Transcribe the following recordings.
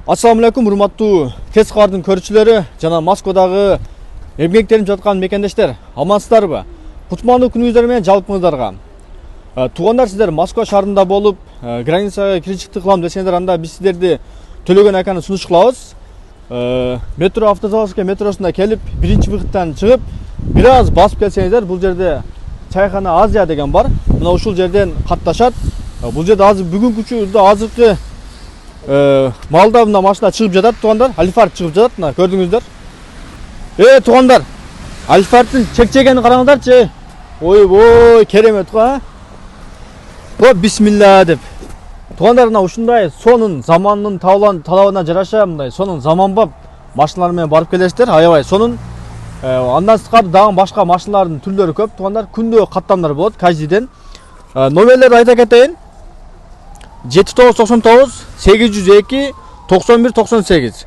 Assalamu alaikum, урматтуу тез кабардын көрүүчүлөрү жана Москвадагы эмгектенип жаткан мекендештер. Амансыздарбы? Кутмандуу күнүңүздөр менен жалпыңыздарга. Туугандар, сиздер Москва шаарында болуп, границага кире чыкты кылам десеңдер, анда биз сиздерди төлөгөн аканы сунуш кылабыз. Метро Автозаводская метросунда келип, биринчи выходтан чыгып, бир аз басып келсеңиздер, бул жерде чайхана Азия деген бар. Мына ушул жерден катташат. Бул жерде азыр бүгүнкү учурда азыркы малда мына машина чыгып жатат, туугандар. Альфард чыгып жатат, мына көрдүңүздөр. Туугандар, Альфардтын чекчегени караңыздарчы. Ой, керемет го, бисмилла деп. Туугандар, мына ушундай сонун заманынын талабына жараша мындай сонун заманбап машиналар менен барып келесиздер. Аябай сонун. Андан сырткары дагы башка машиналардын түрлөрү көп, туугандар. Күндө каттамдар болот, каждый ден. Номерлерди айта кетейин. 7999 802 91 98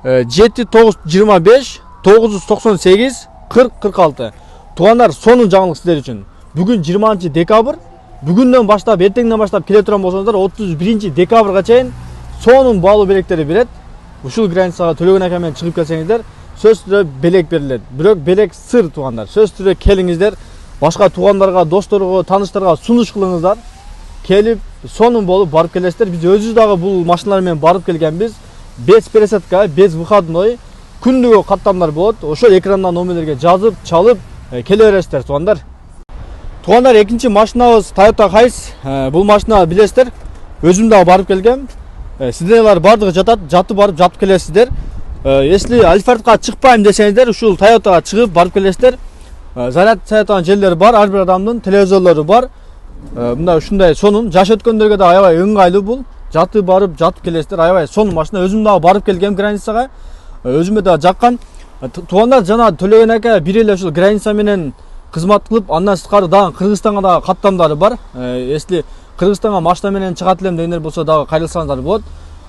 7925 998 40 46. Туугандар, сонун жаңылык сиздер үчүн. Бүгүн 20 декабрь. Бүгүндөн баштап, эртеңден баштап келе турган болсоңуздар, 31 декабрга чейин сонун баалуу белектери берет. Ушул границага төлөгөн ака менен чыгып келсеңиздер, сөз түрө белек берилет. Бирок белек сыр, туугандар. Сөз түрө келиңиздер, башка туугандарга, досторго, тааныштарга сунуш кылыңыздар. Келип, сонун болуп барып келесиздер. Биз өзүбүз дагы бул машиналар менен барып келгенбиз. Без пересадка, без выходной, күндүгө каттамдар болот. Ошол экрандан номерлерге жазып, чалып келе бересиздер, туугандар. Туугандар, экинчи машинабыз Toyota Hiace. Бул машина билесиздер, өзүм дагы барып келгем. Сиздер бардыгы жатып барып жатып келесиздер. Если Альфардга чыкпайм десеңиздер, ушул Toyotага чыгып барып келесиздер. Заряд саятан жерлери бар, ар бир адамдын телевизорлору бар. Мында ушундай сонун, жаш өткөндөргө да аябай ыңгайлуу бул. Жатып барып жатып келесиздер, аябай сонун машина. Өзүм дагы барып келгем границага. Өзүмө да жаккан. Туугандар, жана төлөгөн ака бир эле ушул граница менен кызмат кылып, андан сырткары дагы Кыргызстанга дагы каттамдары бар. Если Кыргызстанга машина менен чыгат элем дегендер болсо дагы кайрылсаңыздар болот.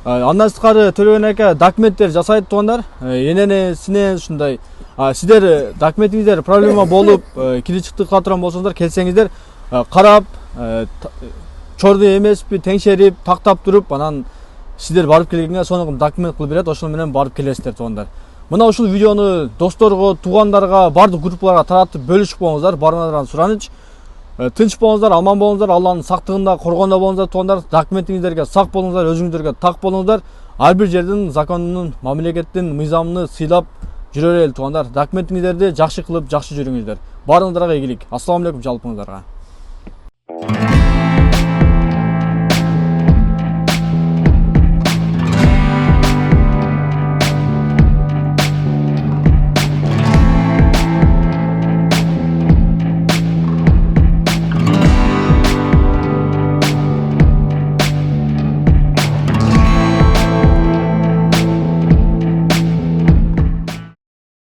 Андан сырткары төлөгөн ака документтер жасайт, туугандар. Энесине ушундай сиздер документиңиздер проблема болуп, кире чыкты кыла турган болсоңуздар, келсеңиздер, карап, чорду эмеспи, теңшерип, тактап туруп, анан сиздер барып келгенге сонун документ кылып берет, ошол менен барып келесиздер, туугандар. Мына ушул видеону досторго, туугандарга, бардык группаларга таратып бөлүшүп коюңуздар, баарыңардан сураныч. Тынч болуңуздар, аман болуңуздар, Алланын сактыгында, коргоонда болуңуздар, туугандар. Документиңиздерге сак болуңуздар, өзүңүздөргө так болуңуздар. Ар бир жердин законунун, мамлекеттин мыйзамын сыйлап жүрө берели, туугандар. Документиңиздерди жакшы кылып, жакшы жүрүңүздөр. Баарыңыздарга ийгилик. Ассаламу алейкум жалпыңыздарга.